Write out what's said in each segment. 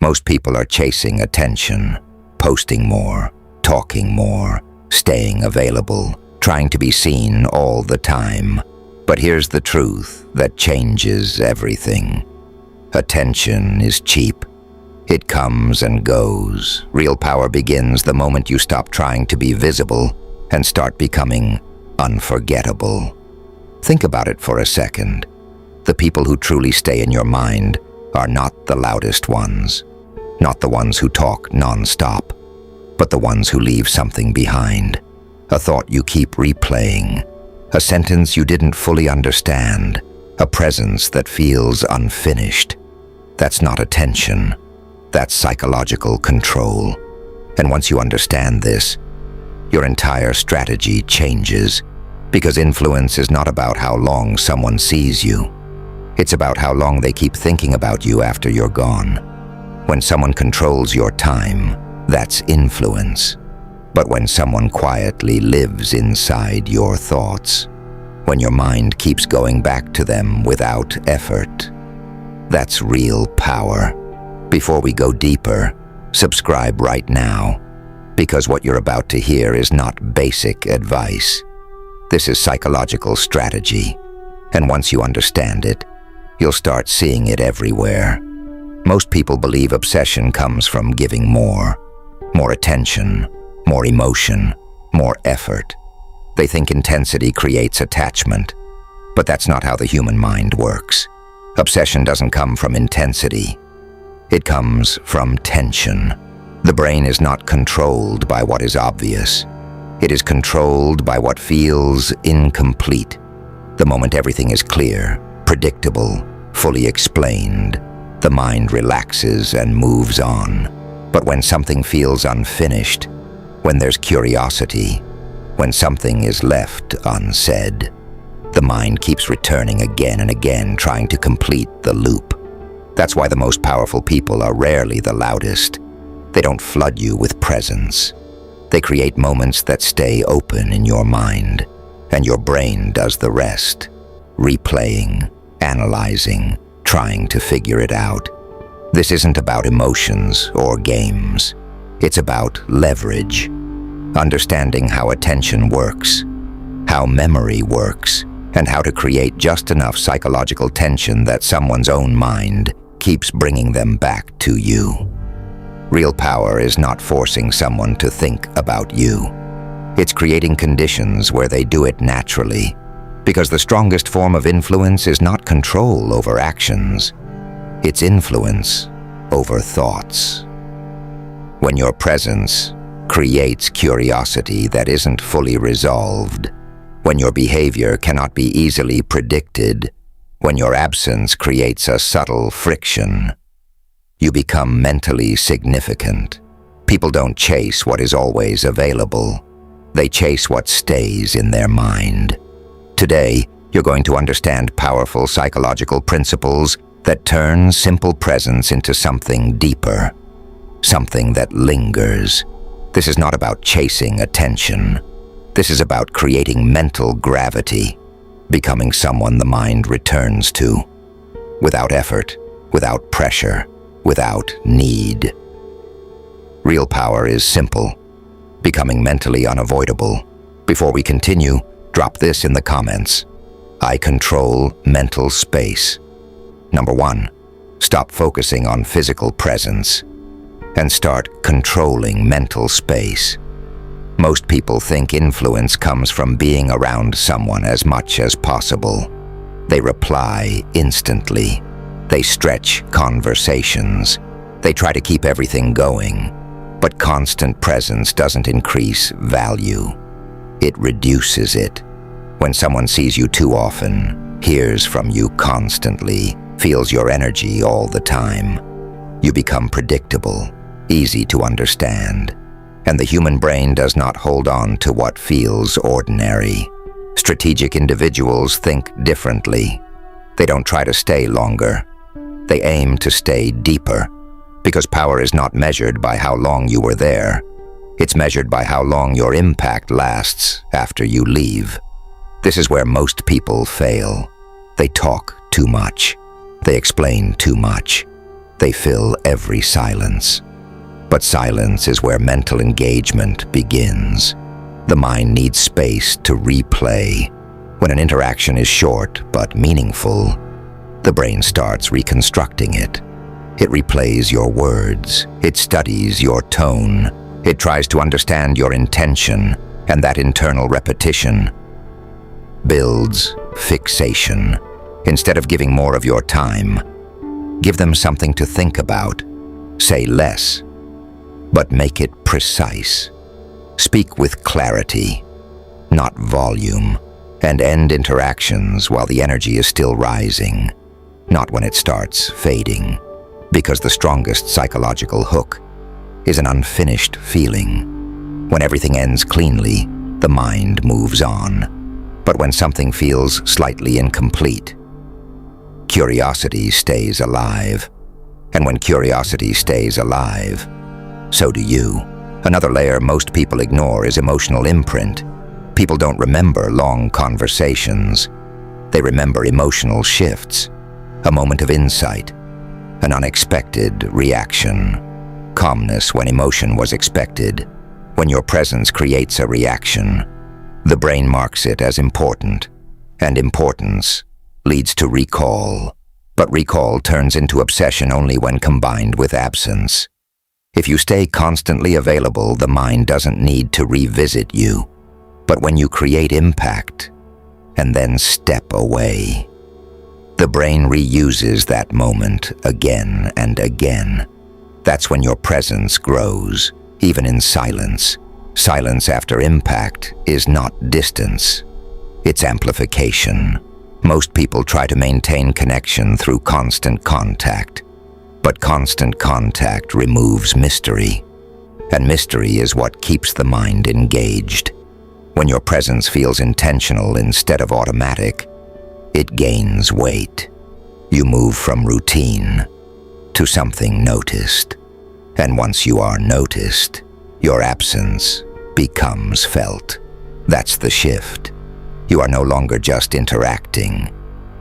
Most people are chasing attention, posting more, talking more, staying available, trying to be seen all the time. But here's the truth that changes everything. Attention is cheap. It comes and goes. Real power begins the moment you stop trying to be visible and start becoming unforgettable. Think about it for a second. The people who truly stay in your mind are not the loudest ones, not the ones who talk non-stop, but the ones who leave something behind. A thought you keep replaying, a sentence you didn't fully understand, a presence that feels unfinished. That's not attention. That's psychological control. And once you understand this, your entire strategy changes, because influence is not about how long someone sees you. It's about how long they keep thinking about you after you're gone. When someone controls your time, that's influence. But when someone quietly lives inside your thoughts, when your mind keeps going back to them without effort, that's real power. Before we go deeper, subscribe right now, because what you're about to hear is not basic advice. This is psychological strategy, and once you understand it, you'll start seeing it everywhere. Most people believe obsession comes from giving more attention, more emotion, more effort. They think intensity creates attachment, but that's not how the human mind works. Obsession doesn't come from intensity. It comes from tension. The brain is not controlled by what is obvious. It is controlled by what feels incomplete. The moment everything is clear, predictable, fully explained, the mind relaxes and moves on. But when something feels unfinished, when there's curiosity, when something is left unsaid, the mind keeps returning again and again, trying to complete the loop. That's why the most powerful people are rarely the loudest. They don't flood you with presence. They create moments that stay open in your mind, and your brain does the rest, replaying, analyzing, trying to figure it out. This isn't about emotions or games. It's about leverage, understanding how attention works, how memory works, and how to create just enough psychological tension that someone's own mind keeps bringing them back to you. Real power is not forcing someone to think about you. It's creating conditions where they do it naturally, because the strongest form of influence is not control over actions. It's influence over thoughts. When your presence creates curiosity that isn't fully resolved, when your behavior cannot be easily predicted, when your absence creates a subtle friction, you become mentally significant. People don't chase what is always available. They chase what stays in their mind. Today, you're going to understand powerful psychological principles that turn simple presence into something deeper, something that lingers. This is not about chasing attention. This is about creating mental gravity, becoming someone the mind returns to, without effort, without pressure, without need. Real power is simple, becoming mentally unavoidable. Before we continue, drop this in the comments. I control mental space. Number 1, stop focusing on physical presence and start controlling mental space. Most people think influence comes from being around someone as much as possible. They reply instantly. They stretch conversations. They try to keep everything going. But constant presence doesn't increase value. It reduces it. When someone sees you too often, hears from you constantly, feels your energy all the time, you become predictable, easy to understand. And the human brain does not hold on to what feels ordinary. Strategic individuals think differently. They don't try to stay longer. They aim to stay deeper, because power is not measured by how long you were there. It's measured by how long your impact lasts after you leave. This is where most people fail. They talk too much. They explain too much. They fill every silence. But silence is where mental engagement begins. The mind needs space to replay. When an interaction is short but meaningful, the brain starts reconstructing it. It replays your words. It studies your tone. It tries to understand your intention, and that internal repetition builds fixation. Instead of giving more of your time, give them something to think about. Say less, but make it precise. Speak with clarity, not volume, and end interactions while the energy is still rising, not when it starts fading, because the strongest psychological hook is an unfinished feeling. When everything ends cleanly, the mind moves on. But when something feels slightly incomplete, curiosity stays alive. And when curiosity stays alive, so do you. Another layer most people ignore is emotional imprint. People don't remember long conversations. They remember emotional shifts, a moment of insight, an unexpected reaction, calmness when emotion was expected. When your presence creates a reaction, the brain marks it as important, and importance leads to recall. But recall turns into obsession only when combined with absence. If you stay constantly available, the mind doesn't need to revisit you. But when you create impact and then step away, the brain reuses that moment again and again. That's when your presence grows, even in silence. Silence after impact is not distance, it's amplification. Most people try to maintain connection through constant contact, but constant contact removes mystery, and mystery is what keeps the mind engaged. When your presence feels intentional instead of automatic, it gains weight. You move from routine to something noticed, and once you are noticed, your absence becomes felt. That's the shift. You are no longer just interacting.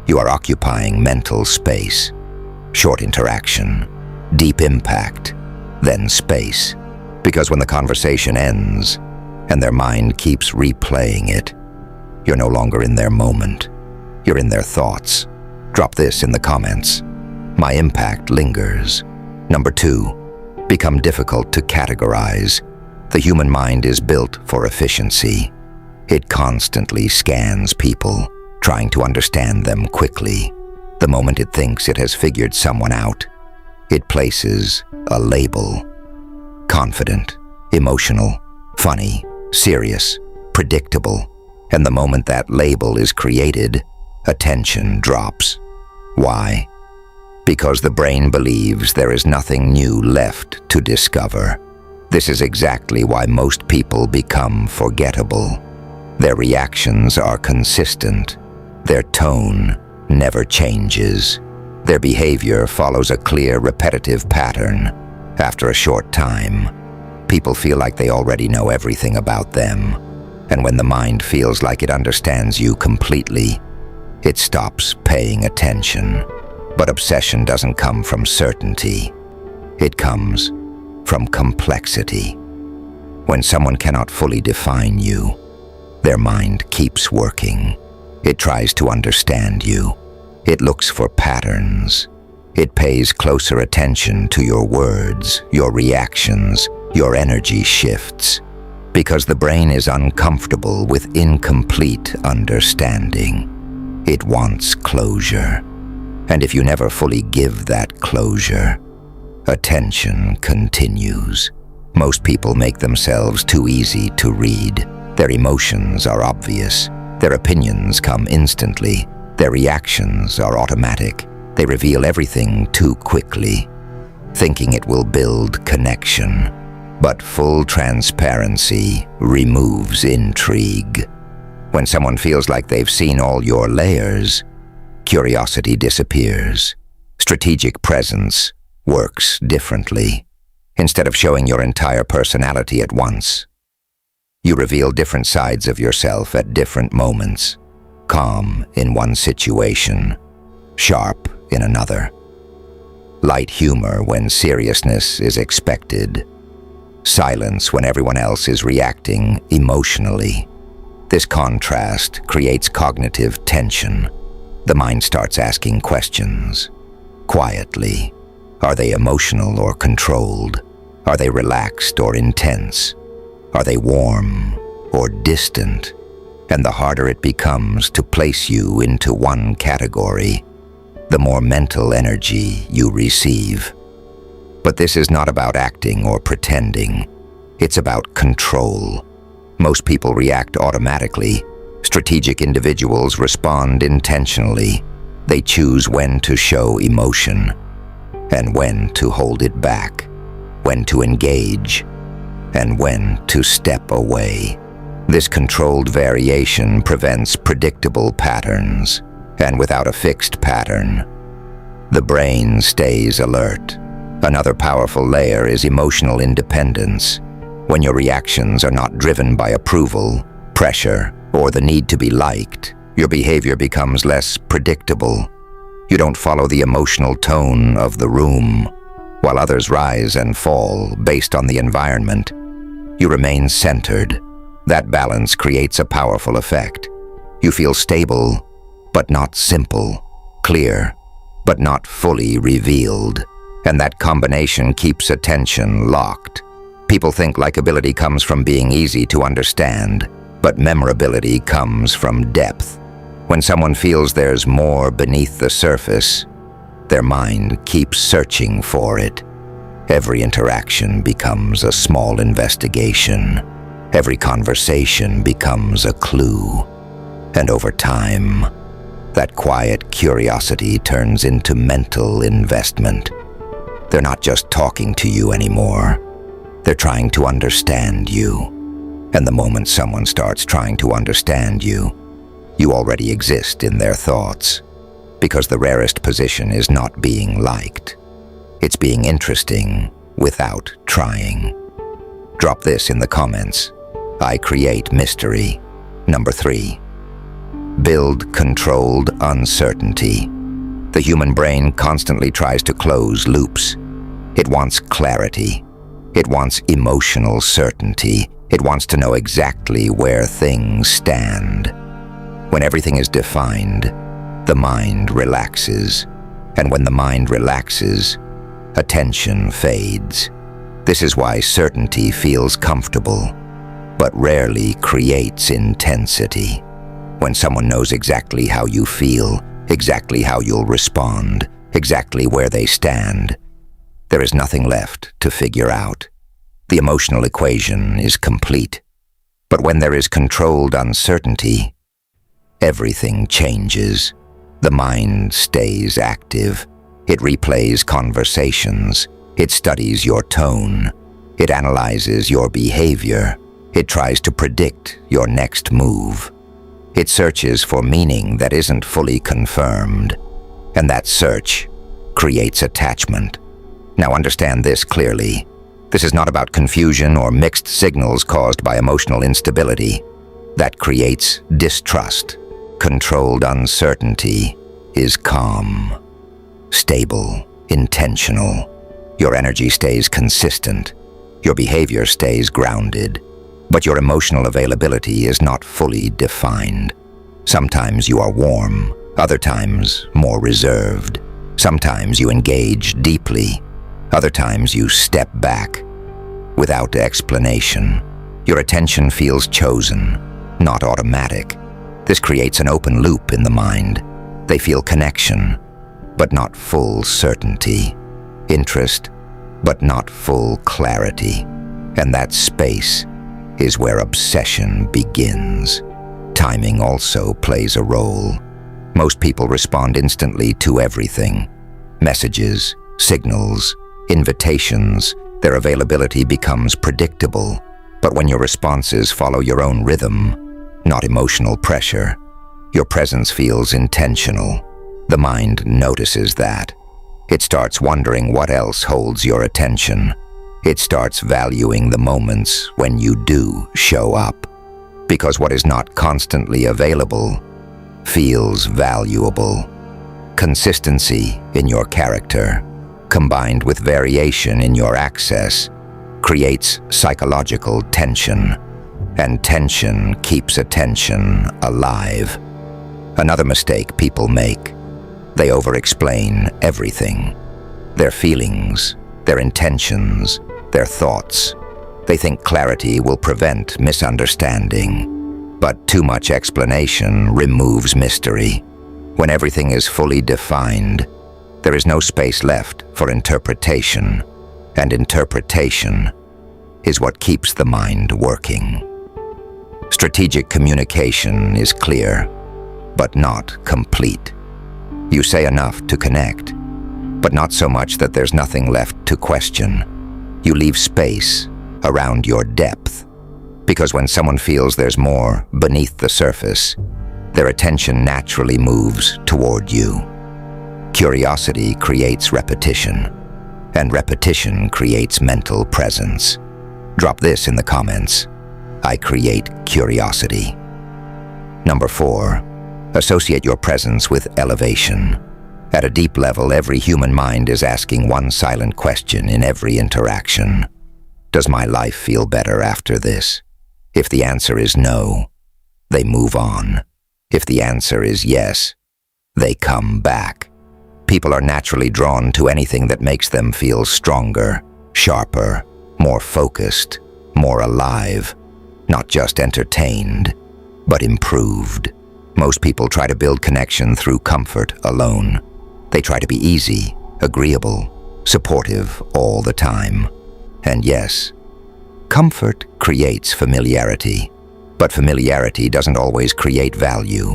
You are occupying mental space. Short interaction, deep impact, then space. Because when the conversation ends, and their mind keeps replaying it, you're no longer in their moment. You're in their thoughts. Drop this in the comments. My impact lingers. Number 2, become difficult to categorize. The human mind is built for efficiency. It constantly scans people, trying to understand them quickly. The moment it thinks it has figured someone out, it places a label. Confident, emotional, funny, serious, predictable. And the moment that label is created, attention drops. Why? Because the brain believes there is nothing new left to discover. This is exactly why most people become forgettable. Their reactions are consistent. Their tone never changes. Their behavior follows a clear, repetitive pattern. After a short time, people feel like they already know everything about them. And when the mind feels like it understands you completely, it stops paying attention. But obsession doesn't come from certainty. It comes from complexity. When someone cannot fully define you, their mind keeps working. It tries to understand you. It looks for patterns. It pays closer attention to your words, your reactions, your energy shifts. Because the brain is uncomfortable with incomplete understanding. It wants closure. And if you never fully give that closure, attention continues. Most people make themselves too easy to read. Their emotions are obvious. Their opinions come instantly. Their reactions are automatic. They reveal everything too quickly, thinking it will build connection. But full transparency removes intrigue. When someone feels like they've seen all your layers, curiosity disappears. Strategic presence works differently. Instead of showing your entire personality at once, you reveal different sides of yourself at different moments. Calm in one situation, sharp in another. light humor when seriousness is expected, silence when everyone else is reacting emotionally. This contrast creates cognitive tension. The mind starts asking questions. Quietly, are they emotional or controlled? Are they relaxed or intense? Are they warm or distant? And the harder it becomes to place you into one category, the more mental energy you receive. But this is not about acting or pretending. It's about control. Most people react automatically. Strategic individuals respond intentionally. They choose when to show emotion and when to hold it back, when to engage and when to step away. This controlled variation prevents predictable patterns, and without a fixed pattern, the brain stays alert. Another powerful layer is emotional independence. When your reactions are not driven by approval, pressure, or the need to be liked, your behavior becomes less predictable. You don't follow the emotional tone of the room, while others rise and fall based on the environment. You remain centered. That balance creates a powerful effect. You feel stable, but not simple, clear, but not fully revealed. And that combination keeps attention locked. People think likability comes from being easy to understand, but memorability comes from depth. When someone feels there's more beneath the surface, their mind keeps searching for it. Every interaction becomes a small investigation. Every conversation becomes a clue. And over time, that quiet curiosity turns into mental investment. They're not just talking to you anymore. They're trying to understand you. And the moment someone starts trying to understand you, you already exist in their thoughts. Because the rarest position is not being liked. It's being interesting without trying. Drop this in the comments. I create mystery. Number 3. Build controlled uncertainty. The human brain constantly tries to close loops. It wants clarity. It wants emotional certainty. It wants to know exactly where things stand. When everything is defined, the mind relaxes. And when the mind relaxes, attention fades. This is why certainty feels comfortable, but rarely creates intensity. When someone knows exactly how you feel, exactly how you'll respond, exactly where they stand, there is nothing left to figure out. The emotional equation is complete. But when there is controlled uncertainty, everything changes. The mind stays active. It replays conversations. It studies your tone. It analyzes your behavior. It tries to predict your next move. It searches for meaning that isn't fully confirmed. And that search creates attachment. Now understand this clearly. This is not about confusion or mixed signals caused by emotional instability. That creates distrust. Controlled uncertainty is calm, stable, intentional. Your energy stays consistent. Your behavior stays grounded. But your emotional availability is not fully defined. Sometimes you are warm, other times more reserved. Sometimes you engage deeply, other times you step back. Without explanation, your attention feels chosen, not automatic. This creates an open loop in the mind. They feel connection, but not full certainty. Interest, but not full clarity. And that space is where obsession begins. Timing also plays a role. Most people respond instantly to everything. Messages, signals, invitations. Their availability becomes predictable. But when your responses follow your own rhythm, not emotional pressure, your presence feels intentional. The mind notices that. It starts wondering what else holds your attention. It starts valuing the moments when you do show up. Because what is not constantly available feels valuable. Consistency in your character, combined with variation in your access, creates psychological tension, and tension keeps attention alive. Another mistake people make: they over-explain everything. Their feelings, their intentions, their thoughts. They think clarity will prevent misunderstanding. But too much explanation removes mystery. When everything is fully defined, there is no space left for interpretation, and interpretation is what keeps the mind working. Strategic communication is clear, but not complete. You say enough to connect, but not so much that there's nothing left to question. You leave space around your depth, because when someone feels there's more beneath the surface, their attention naturally moves toward you. Curiosity creates repetition, and repetition creates mental presence. Drop this in the comments: I create curiosity. Number 4, associate your presence with elevation. At a deep level, every human mind is asking one silent question in every interaction: does my life feel better after this? If the answer is no, they move on. If the answer is yes, they come back. People are naturally drawn to anything that makes them feel stronger, sharper, more focused, more alive. Not just entertained, but improved. Most people try to build connection through comfort alone. They try to be easy, agreeable, supportive all the time. And yes, comfort creates familiarity, but familiarity doesn't always create value.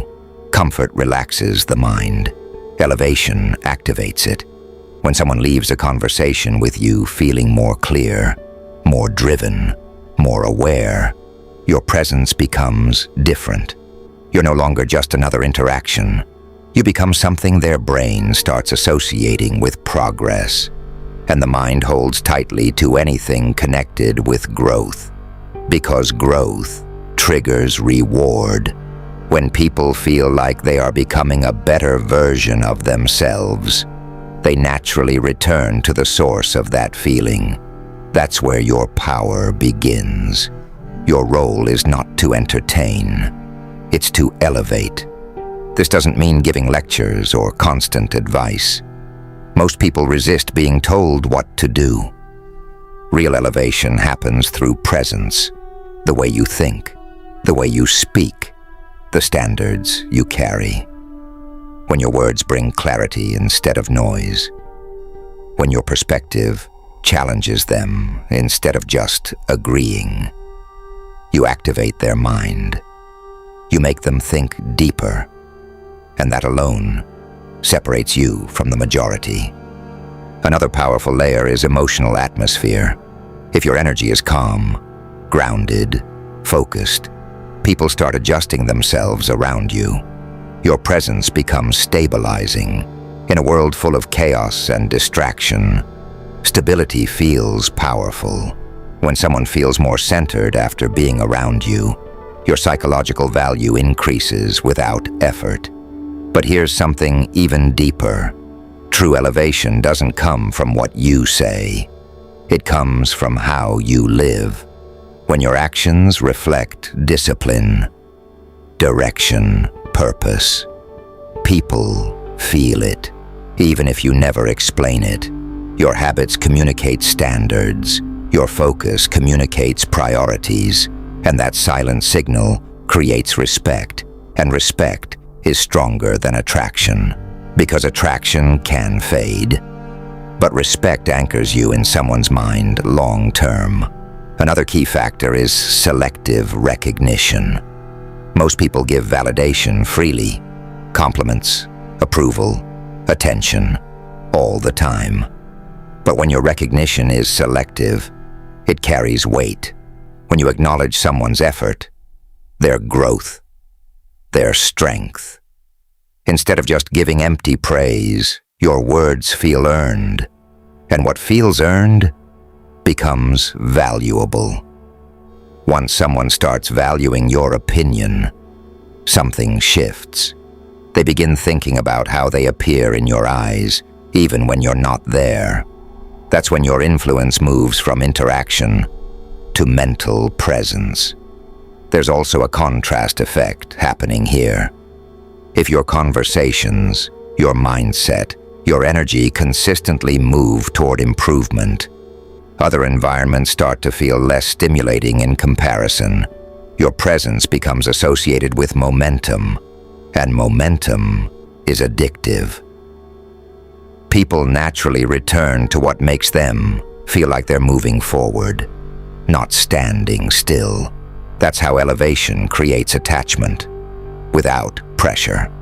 Comfort relaxes the mind. Elevation activates it. When someone leaves a conversation with you feeling more clear, more driven, more aware, your presence becomes different. You're no longer just another interaction. You become something their brain starts associating with progress, and the mind holds tightly to anything connected with growth, because growth triggers reward. When people feel like they are becoming a better version of themselves, they naturally return to the source of that feeling. That's where your power begins. Your role is not to entertain, it's to elevate. This doesn't mean giving lectures or constant advice. Most people resist being told what to do. Real elevation happens through presence, the way you think, the way you speak, the standards you carry. When your words bring clarity instead of noise. When your perspective challenges them instead of just agreeing. You activate their mind. You make them think deeper, and that alone separates you from the majority. Another powerful layer is emotional atmosphere. If your energy is calm, grounded, focused, people start adjusting themselves around you. Your presence becomes stabilizing. In a world full of chaos and distraction, stability feels powerful. When someone feels more centered after being around you, your psychological value increases without effort. But here's something even deeper. True elevation doesn't come from what you say. It comes from how you live. When your actions reflect discipline, direction, purpose, people feel it, even if you never explain it. Your habits communicate standards. Your focus communicates priorities. And that silent signal creates respect. And respect is stronger than attraction, because attraction can fade. But respect anchors you in someone's mind long term. Another key factor is selective recognition. Most people give validation freely, compliments, approval, attention, all the time. But when your recognition is selective, it carries weight. When you acknowledge someone's effort, their growth, their strength. Instead of just giving empty praise, your words feel earned. And what feels earned becomes valuable. Once someone starts valuing your opinion, something shifts. They begin thinking about how they appear in your eyes, even when you're not there. That's when your influence moves from interaction to mental presence. There's also a contrast effect happening here. If your conversations, your mindset, your energy consistently move toward improvement, other environments start to feel less stimulating in comparison. Your presence becomes associated with momentum, and momentum is addictive. People naturally return to what makes them feel like they're moving forward, not standing still. That's how elevation creates attachment, without pressure.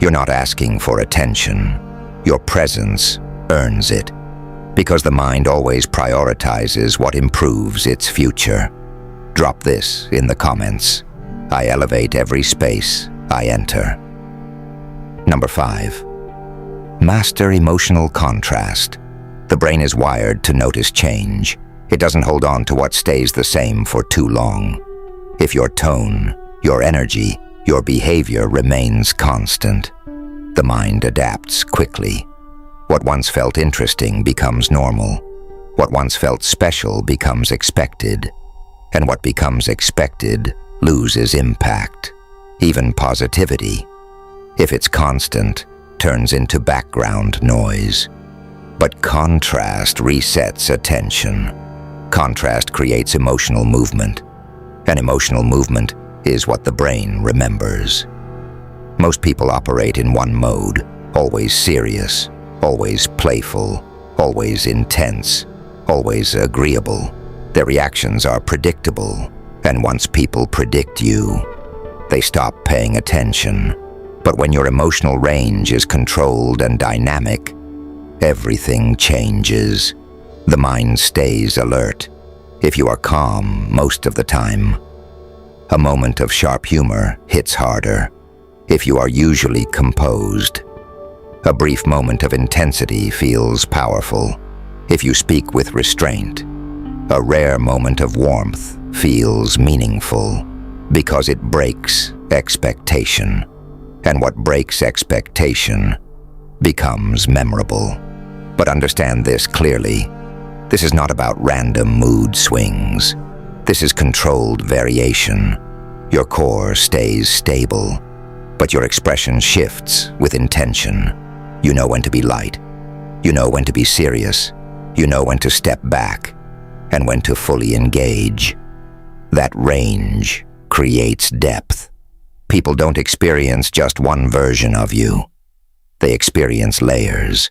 You're not asking for attention. Your presence earns it, because the mind always prioritizes what improves its future. Drop this in the comments. I elevate every space I enter. Number 5. Master emotional contrast. The brain is wired to notice change. It doesn't hold on to what stays the same for too long. If your tone, your energy, your behavior remains constant, the mind adapts quickly. What once felt interesting becomes normal. What once felt special becomes expected. And what becomes expected loses impact, even positivity. If it's constant, turns into background noise. But contrast resets attention. Contrast creates emotional movement, and emotional movement is what the brain remembers. Most people operate in one mode, always serious, always playful, always intense, always agreeable. Their reactions are predictable, and once people predict you, they stop paying attention. But when your emotional range is controlled and dynamic, everything changes. The mind stays alert. If you are calm most of the time, a moment of sharp humor hits harder. If you are usually composed, a brief moment of intensity feels powerful. If you speak with restraint, a rare moment of warmth feels meaningful, because it breaks expectation. And what breaks expectation becomes memorable. But understand this clearly. This is not about random mood swings. This is controlled variation. Your core stays stable, but your expression shifts with intention. You know when to be light. You know when to be serious. You know when to step back, and when to fully engage. That range creates depth. People don't experience just one version of you. They experience layers.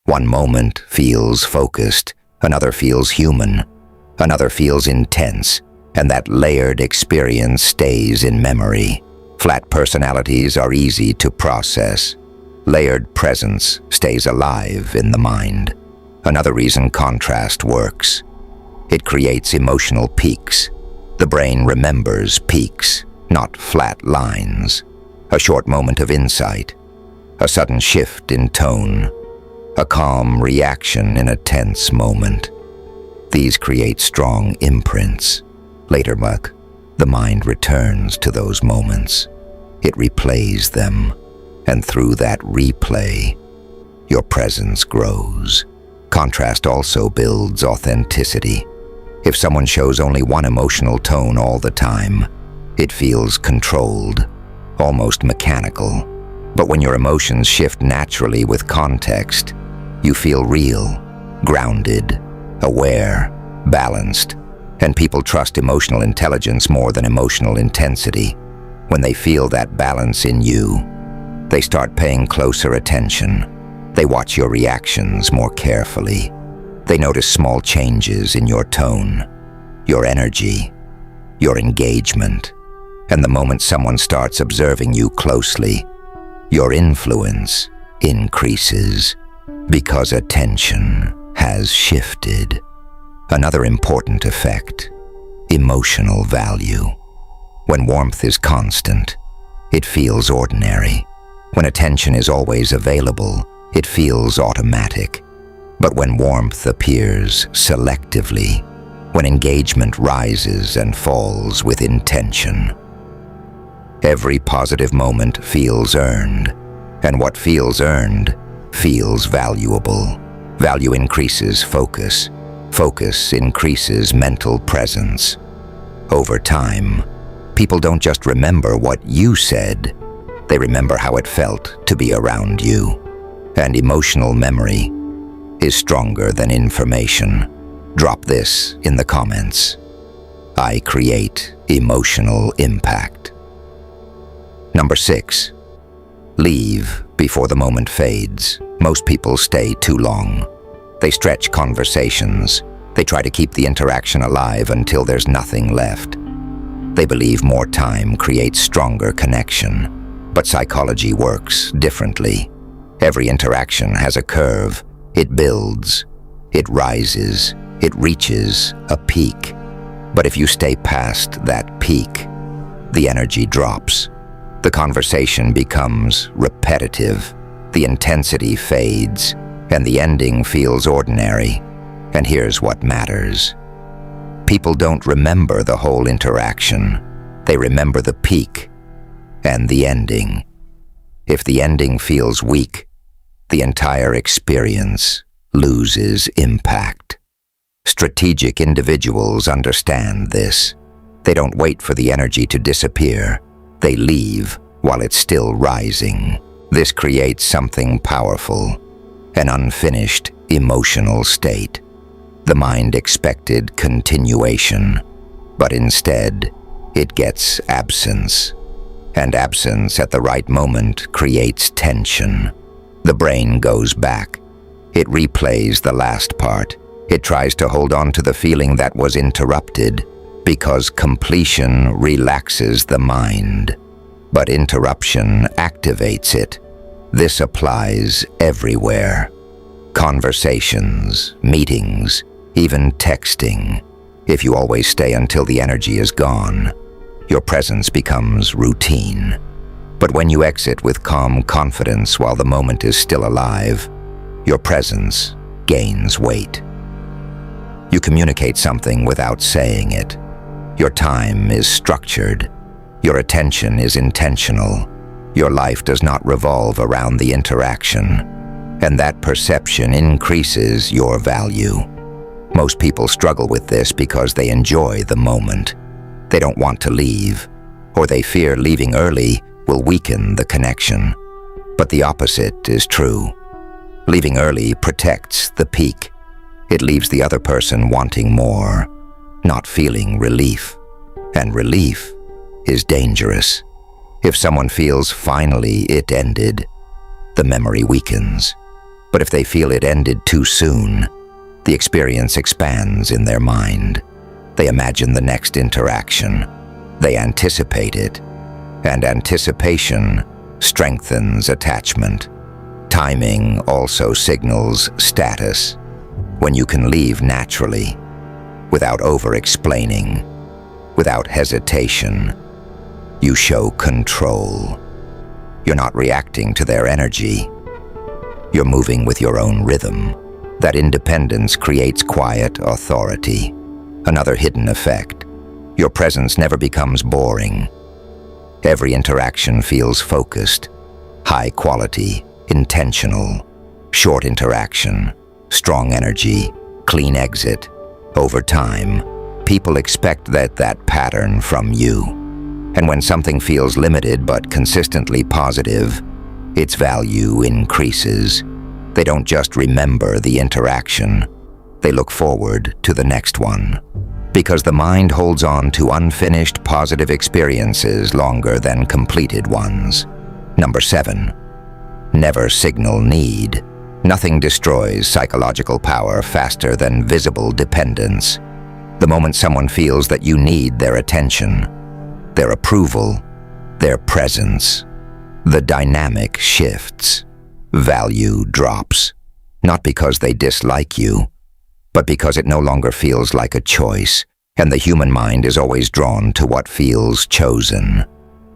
One moment feels focused, another feels human, another feels intense, and that layered experience stays in memory. Flat personalities are easy to process. Layered presence stays alive in the mind. Another reason contrast works. It creates emotional peaks. The brain remembers peaks, not flat lines. A short moment of insight, a sudden shift in tone, a calm reaction in a tense moment. These create strong imprints. Later, the mind returns to those moments. It replays them, and through that replay, your presence grows. Contrast also builds authenticity. If someone shows only one emotional tone all the time, it feels controlled, almost mechanical. But when your emotions shift naturally with context, you feel real, grounded, aware, balanced, and people trust emotional intelligence more than emotional intensity. When they feel that balance in you, they start paying closer attention. They watch your reactions more carefully. They notice small changes in your tone, your energy, your engagement. And the moment someone starts observing you closely, your influence increases because attention has shifted. Another important effect, emotional value. When warmth is constant, it feels ordinary. When attention is always available, it feels automatic. But when warmth appears selectively, when engagement rises and falls with intention, every positive moment feels earned, and what feels earned feels valuable. Value increases focus. Focus increases mental presence. Over time, people don't just remember what you said, they remember how it felt to be around you. And emotional memory is stronger than information. Drop this in the comments. I create emotional impact. Number 6. Leave before the moment fades. Most people stay too long. They stretch conversations. They try to keep the interaction alive until there's nothing left. They believe more time creates stronger connection. But psychology works differently. Every interaction has a curve. It builds. It rises. It reaches a peak. But if you stay past that peak, the energy drops. The conversation becomes repetitive. The intensity fades, and the ending feels ordinary. And here's what matters. People don't remember the whole interaction. They remember the peak and the ending. If the ending feels weak, the entire experience loses impact. Strategic individuals understand this. They don't wait for the energy to disappear. They leave while it's still rising. This creates something powerful, an unfinished emotional state. The mind expected continuation, but instead, it gets absence. And absence at the right moment creates tension. The brain goes back. It replays the last part. It tries to hold on to the feeling that was interrupted, because completion relaxes the mind. But interruption activates it. This applies everywhere. Conversations, meetings, even texting. If you always stay until the energy is gone, your presence becomes routine. But when you exit with calm confidence while the moment is still alive, your presence gains weight. You communicate something without saying it. Your time is structured. Your attention is intentional. Your life does not revolve around the interaction, and that perception increases your value. Most people struggle with this because they enjoy the moment. They don't want to leave, or they fear leaving early will weaken the connection. But the opposite is true. Leaving early protects the peak. It leaves the other person wanting more, not feeling relief. And relief is dangerous. If someone feels finally it ended, the memory weakens. But if they feel it ended too soon, the experience expands in their mind. They imagine the next interaction. They anticipate it. And anticipation strengthens attachment. Timing also signals status. When you can leave naturally, without over-explaining, without hesitation, you show control. You're not reacting to their energy. You're moving with your own rhythm. That independence creates quiet authority. Another hidden effect. Your presence never becomes boring. Every interaction feels focused, high quality, intentional. Short interaction, strong energy, clean exit. Over time, people expect that pattern from you. And when something feels limited but consistently positive, its value increases. They don't just remember the interaction, they look forward to the next one. Because the mind holds on to unfinished positive experiences longer than completed ones. Number 7. Never signal need. Nothing destroys psychological power faster than visible dependence. The moment someone feels that you need their attention, their approval, their presence, the dynamic shifts. Value drops. Not because they dislike you, but because it no longer feels like a choice, and the human mind is always drawn to what feels chosen,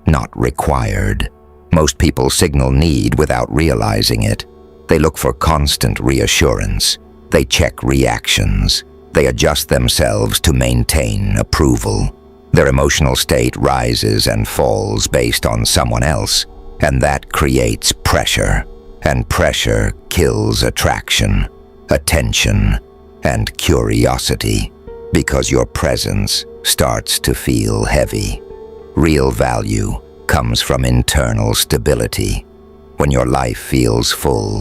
not required. Most people signal need without realizing it. They look for constant reassurance. They check reactions. They adjust themselves to maintain approval. Their emotional state rises and falls based on someone else, and that creates pressure. And pressure kills attraction, attention, and curiosity, because your presence starts to feel heavy. Real value comes from internal stability, when your life feels full,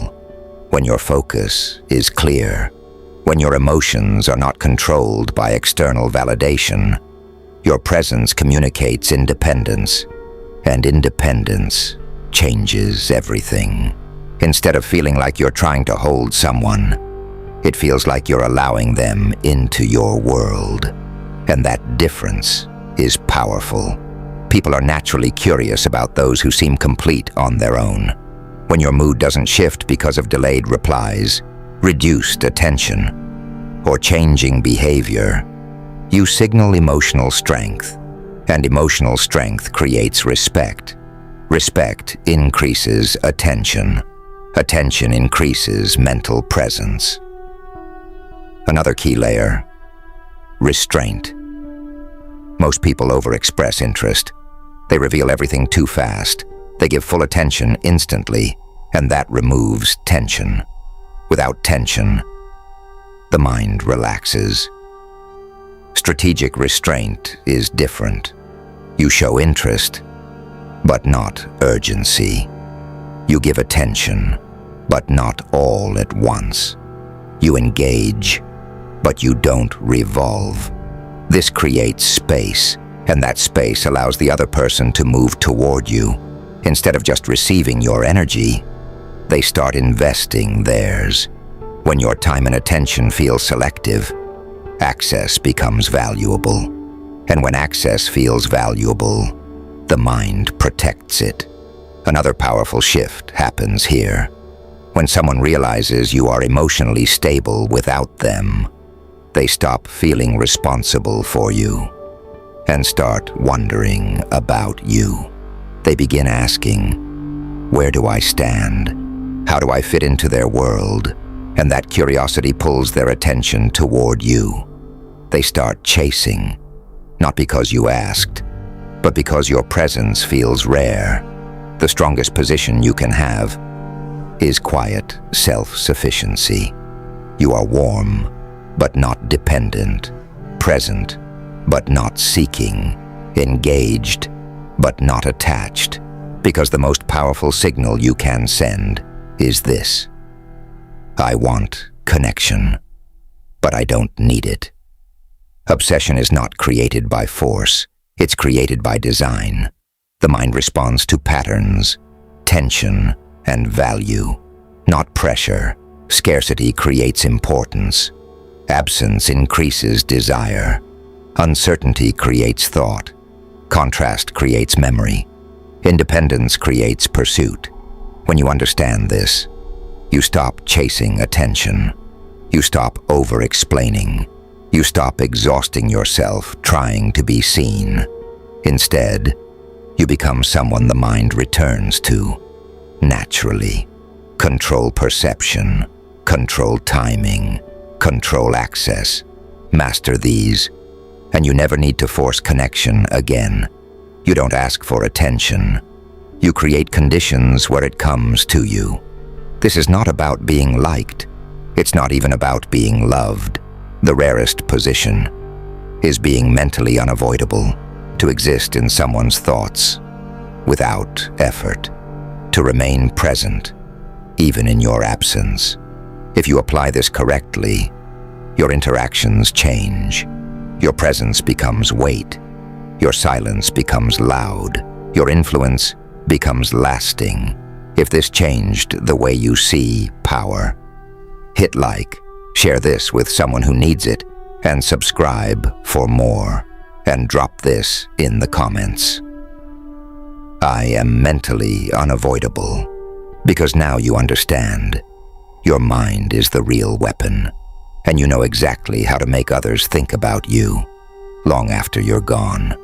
when your focus is clear, when your emotions are not controlled by external validation. Your presence communicates independence, and independence changes everything. Instead of feeling like you're trying to hold someone, it feels like you're allowing them into your world. And that difference is powerful. People are naturally curious about those who seem complete on their own. When your mood doesn't shift because of delayed replies, reduced attention, or changing behavior, you signal emotional strength, and emotional strength creates respect. Respect increases attention. Attention increases mental presence. Another key layer: restraint. Most people overexpress interest. They reveal everything too fast. They give full attention instantly, and that removes tension. Without tension, the mind relaxes. Strategic restraint is different. You show interest, but not urgency. You give attention, but not all at once. You engage, but you don't revolve. This creates space, and that space allows the other person to move toward you. Instead of just receiving your energy, they start investing theirs. When your time and attention feel selective, access becomes valuable. And when access feels valuable, the mind protects it. Another powerful shift happens here. When someone realizes you are emotionally stable without them, they stop feeling responsible for you and start wondering about you. They begin asking, where do I stand? How do I fit into their world? And that curiosity pulls their attention toward you. They start chasing, not because you asked, but because your presence feels rare. The strongest position you can have is quiet self-sufficiency. You are warm, but not dependent, present, but not seeking, engaged, but not attached, because the most powerful signal you can send is this: I want connection, but I don't need it. Obsession is not created by force, it's created by design. The mind responds to patterns, tension, and value, not pressure. Scarcity creates importance. Absence increases desire. Uncertainty creates thought. Contrast creates memory. Independence creates pursuit. When you understand this, you stop chasing attention. You stop over-explaining. You stop exhausting yourself trying to be seen. Instead, you become someone the mind returns to naturally. Control perception, control timing, control access. Master these, and you never need to force connection again. You don't ask for attention. You create conditions where it comes to you. This is not about being liked. It's not even about being loved. The rarest position is being mentally unavoidable, to exist in someone's thoughts without effort, to remain present even in your absence. If you apply this correctly, your interactions change. Your presence becomes weight. Your silence becomes loud. Your influence becomes lasting. If this changed the way you see power, hit like, share this with someone who needs it, and subscribe for more. And drop this in the comments. I am mentally unavoidable, because now you understand. Your mind is the real weapon, and you know exactly how to make others think about you long after you're gone.